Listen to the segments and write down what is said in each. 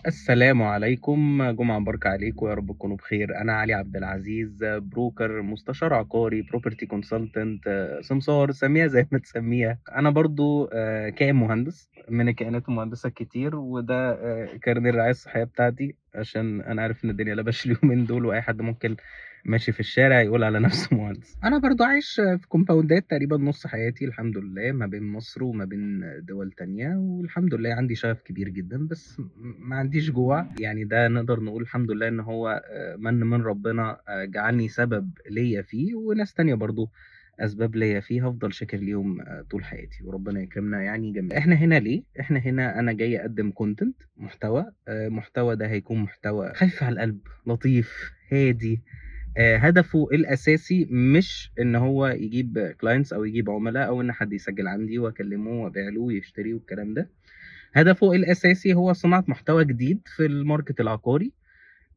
السلام عليكم، جمعة مباركة عليكم، يا رب تكونوا بخير. أنا علي عبد العزيز، بروكر، مستشار عقاري، بروبرتي كونسلتنت، سمسار، سميها زي ما تسميها. أنا برضو كائن مهندس من الكائنات المهندسة الكتير، وده كارنيه الرعاية الصحية بتاعتي، عشان أنا عارف إن الدنيا لبش اليومين دول، وأي حد ممكن ماشي في الشارع يقول على نفسه مهندس. أنا برضو عايش في كومباوندات تقريبا نص حياتي الحمد لله، ما بين مصر وما بين دول تانية، والحمد لله عندي شغف كبير جدا، بس ما عنديش جوع. يعني ده نقدر نقول الحمد لله ان هو من ربنا، جعلني سبب ليا فيه، وناس تانية برضو اسباب ليا فيه، هفضل شاكر ليهم طول حياتي، وربنا يكرمنا يعني جميعا. احنا هنا ليه؟ احنا هنا انا جاي اقدم كونتنت، محتوى. محتوى ده هيكون محتوى خفيف على القلب، لطيف، هادي. هدفه الاساسي مش ان هو يجيب كلاينتس او يجيب عملاء، او ان حد يسجل عندي واكلمه وابيع له ويشتري والكلام ده. هدفه الاساسي هو صناعه محتوى جديد في الماركت العقاري.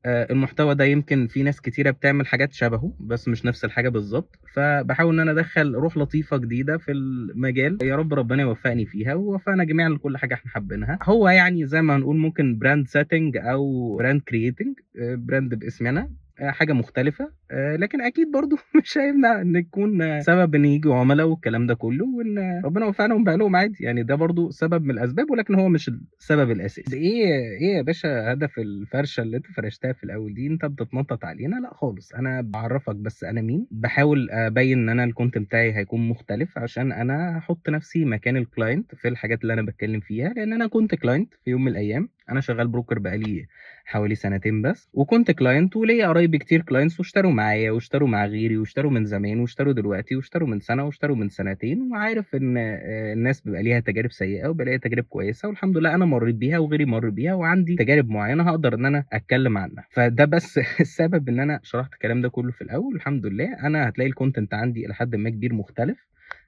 المحتوى ده يمكن في ناس كتيره بتعمل حاجات شبهه، بس مش نفس الحاجه بالظبط، فبحاول ان انا ادخل روح لطيفه جديده في المجال. يا رب ربنا يوفقني فيها، ويوفقنا جميعا لكل حاجه احنا حابينها. هو يعني زي ما هنقول ممكن براند سيتنج او براند كرييتنج، براند باسمنا. حاجه مختلفه، لكن اكيد برضو مش هيمنع ان يكون سبب ان يجوا عملاء والكلام ده كله، وان ربنا يوفقنا ونبيع لهم عادي. يعني ده برضو سبب من الاسباب، ولكن هو مش السبب الاساسي. ايه يا باشا هدف الفرشه اللي انت فرشتها في الاول دي؟ انت بتتنطط علينا؟ لا خالص، انا بعرفك بس انا مين. بحاول ابين ان انا الكونتنت بتاعي هيكون مختلف، عشان انا هحط نفسي مكان الكلاينت في الحاجات اللي انا بتكلم فيها، لان انا كنت كلاينت في يوم من الايام. انا شغال بروكر بقالي حوالي سنتين بس، وكنت كلاينت، وليا قرايبي كتير كلاينتس، واشتروا معايا واشتروا مع غيري، واشتروا من زمان واشتروا دلوقتي واشتروا من سنه واشتروا من سنتين، وعارف ان الناس بيبقى ليها تجارب سيئه وبيبقى ليها تجارب كويسه، والحمد لله انا مريت بيها وغيري مر بيها، وعندي تجارب معينه هقدر ان انا اتكلم عنها. فده بس السبب ان انا شرحت الكلام ده كله في الاول. الحمد لله انا هتلاقي الكونتنت عندي الى حد ما كبير مختلف.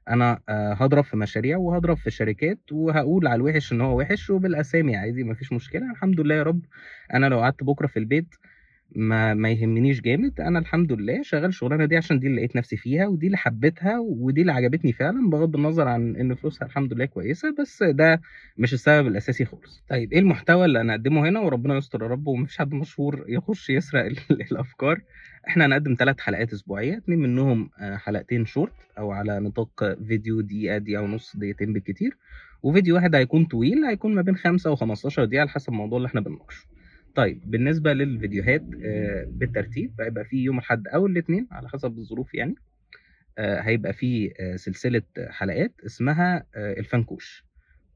انا هضرب في مشاريع وهضرب في شركات، وهقول على الوحش ان هو وحش، وبالاسامي عادي مفيش مشكله. الحمد لله يا رب. انا لو قعدت بكره في البيت ما يهمنيش جامد. انا الحمد لله شغال الشغلانه دي عشان دي اللي لقيت نفسي فيها، ودي اللي حبيتها، ودي اللي عجبتني فعلا، بغض النظر عن ان فلوسها الحمد لله كويسه، بس ده مش السبب الاساسي خالص. طيب ايه المحتوى اللي انا اقدمه هنا؟ وربنا يستر يا رب، ومفيش حد مشهور يخش يسرق الافكار. احنا هنقدم 3 حلقات اسبوعيه، 2 منهم حلقتين شورت، او على نطاق فيديو دقيقه ونص، دقيقتين بالكتير. وفيديو واحد هيكون طويل، هيكون ما بين 5 و15 دقيقه على حسب الموضوع اللي احنا بنناقشه. طيب بالنسبة للفيديوهات بالترتيب، هيبقى في يوم الأحد أو الاثنين على حسب الظروف يعني. هيبقى في سلسلة حلقات اسمها الفنكوش.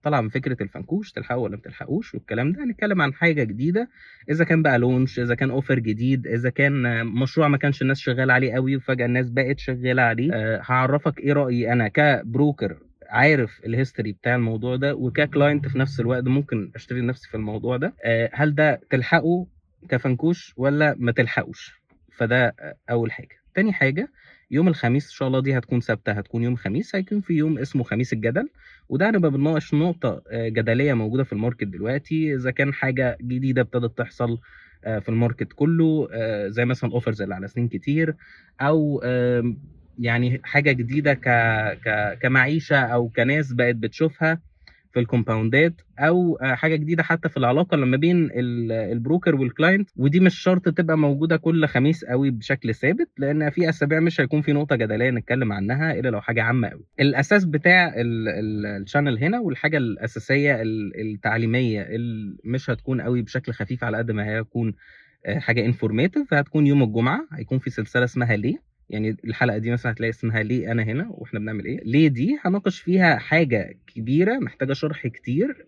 طالعة من فكرة الفنكوش، تلحقوا ولا ما تلحقوش والكلام ده. هنتكلم عن حاجة جديدة، إذا كان بقى لونش، إذا كان أوفر جديد، إذا كان مشروع ما كانش الناس شغالة عليه قوي وفجأة الناس بقت شغالة عليه. هعرفك إيه رأيي أنا كبروكر، عارف الهيستوري بتاع الموضوع ده، وككلاينت في نفس الوقت ممكن اشتري نفسي في الموضوع ده. هل ده تلحقه كفنكوش ولا ما تلحقوش؟ فده اول حاجه. تاني حاجه، يوم الخميس ان شاء الله، دي هتكون ثابته، هتكون يوم خميس، هيكون في يوم اسمه خميس الجدل. وده هنبقى بنناقش نقطه جدليه موجوده في الماركت دلوقتي، اذا كان حاجه جديده ابتدت تحصل في الماركت كله، زي مثلا اوفرز اللي على سنين كتير، او يعني حاجه جديده كمعيشه، او كناس بقت بتشوفها في الكومباوندات، او حاجه جديده حتى في العلاقه لما بين البروكر والكلاينت. ودي مش شرط تبقى موجوده كل خميس قوي بشكل ثابت، لان في اسابيع مش هيكون في نقطه جدليه نتكلم عنها الا لو حاجه عامه قوي. الاساس بتاع الشانل هنا، والحاجه الاساسيه التعليميه اللي مش هتكون قوي بشكل خفيف على قد ما هي هتكون حاجه انفورماتيف، هتكون يوم الجمعه. هيكون في سلسله اسمها ليه. يعني الحلقه دي مثلا هتلاقي اسمها ليه انا هنا واحنا بنعمل ايه. ليه دي هناقش فيها حاجه كبيره محتاجه شرح كتير،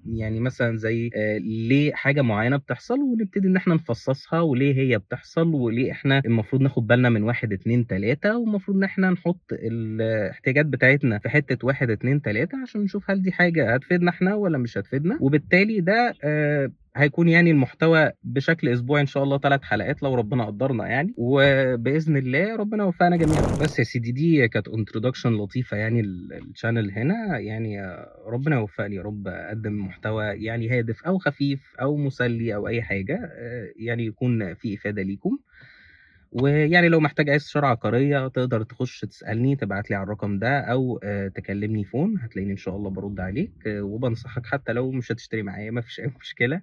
يعني مثلا زي ليه حاجه معينه بتحصل، ونبتدي ان احنا نفصصها، وليه هي بتحصل، وليه احنا المفروض ناخد بالنا من واحد اتنين تلاته، والمفروض ان احنا نحط الاحتياجات بتاعتنا في حته واحد اتنين تلاته، عشان نشوف هل دي حاجه هتفيدنا احنا ولا مش هتفيدنا. وبالتالي ده هيكون يعني المحتوى بشكل اسبوعي ان شاء الله 3 حلقات لو ربنا قدرنا يعني، وباذن الله ربنا يوفقنا جميعا. بس يا سيدي دي كانت انترودكشن لطيفه يعني الشانل هنا. يعني ربنا يوفقني يا رب اقدم محتوى يعني هادف او خفيف او مسلي او اي حاجه، يعني يكون في افاده ليكم. ويعني لو محتاج اي استشاره عقاريه تقدر تخش تسالني، تبعت لي على الرقم ده، او تكلمني فون، هتلاقيني ان شاء الله برد عليك، وبنصحك حتى لو مش هتشتري معايا ما فيش اي مشكله.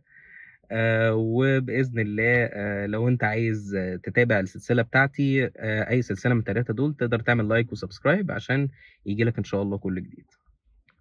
وبإذن الله لو أنت عايز تتابع السلسلة بتاعتي، أي سلسلة من ال3 دول، تقدر تعمل لايك وسبسكرايب عشان ييجي لك إن شاء الله كل جديد.